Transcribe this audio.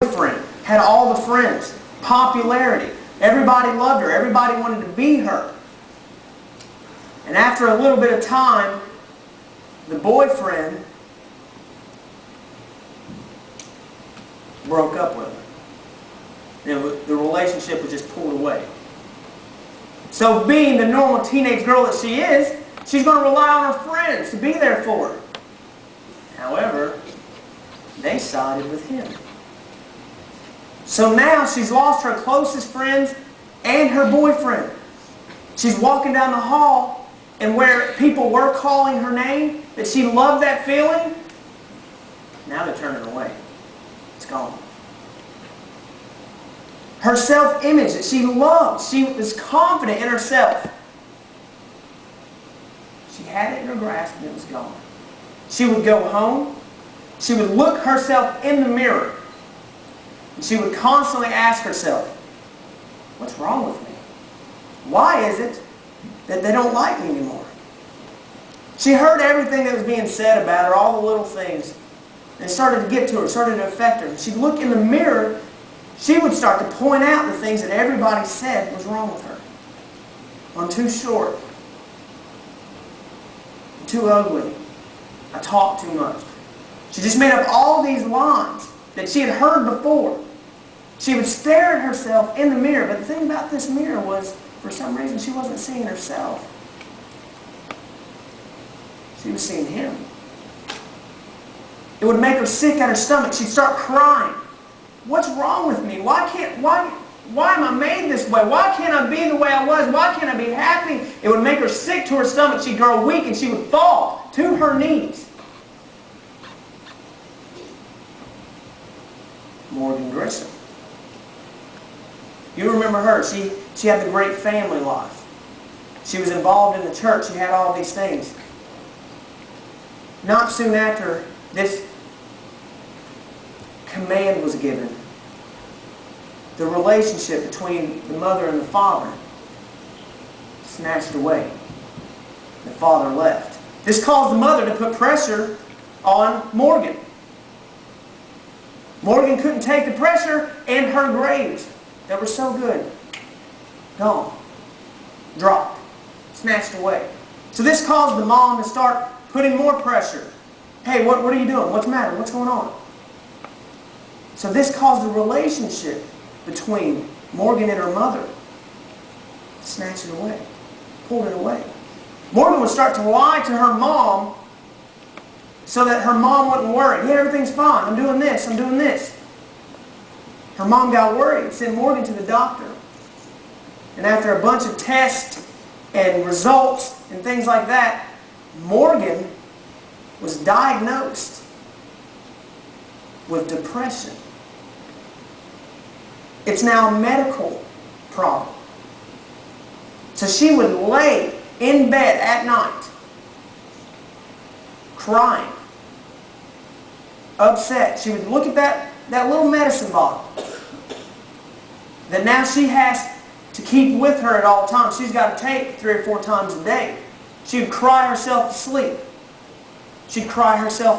boyfriend, had all the friends, popularity. Everybody loved her. Everybody wanted to be her. And after a little bit of time, the boyfriend broke up with her. The relationship was just pulled away. So being the normal teenage girl that she is, she's going to rely on her friends to be there for her. However, they sided with him. So now she's lost her closest friends and her boyfriend. She's walking down the hall, and where people were calling her name, that she loved that feeling, now they're turning away. It's gone. Her self-image that she loved, she was confident in herself. She had it in her grasp and it was gone. She would go home, she would look herself in the mirror, and she would constantly ask herself, what's wrong with me? Why is it that they don't like me anymore? She heard everything that was being said about her, all the little things, and it started to get to her, it started to affect her. She'd look in the mirror, she would start to point out the things that everybody said was wrong with her. I'm too short. I'm too ugly. I talk too much. She just made up all these lines that she had heard before. She would stare at herself in the mirror, but the thing about this mirror was, for some reason, she wasn't seeing herself. She was seeing him. It would make her sick at her stomach. She'd start crying. What's wrong with me? Why am I made this way? Why can't I be the way I was? Why can't I be happy? It would make her sick to her stomach. She'd grow weak and she would fall to her knees. Morgan Grissom. You remember her. She had the great family life. She was involved in the church. She had all these things. Not soon after, this command was given. The relationship between the mother and the father snatched away. The father left. This caused the mother to put pressure on Morgan. Morgan couldn't take the pressure, and her grades that were so good, gone, dropped, snatched away. So this caused the mom to start putting more pressure. Hey, what are you doing? What's the matter? What's going on? So this caused the relationship between Morgan and her mother snatched it away, pulled it away. Morgan would start to lie to her mom so that her mom wouldn't worry. Yeah, everything's fine. I'm doing this. I'm doing this. Her mom got worried and sent Morgan to the doctor. And after a bunch of tests and results and things like that, Morgan was diagnosed with depression. It's now a medical problem. So she would lay in bed at night, crying, upset. She would look at that little medicine bottle that now she has to keep with her at all times. She's got to take 3 or 4 times a day. She would cry herself to sleep. She'd cry herself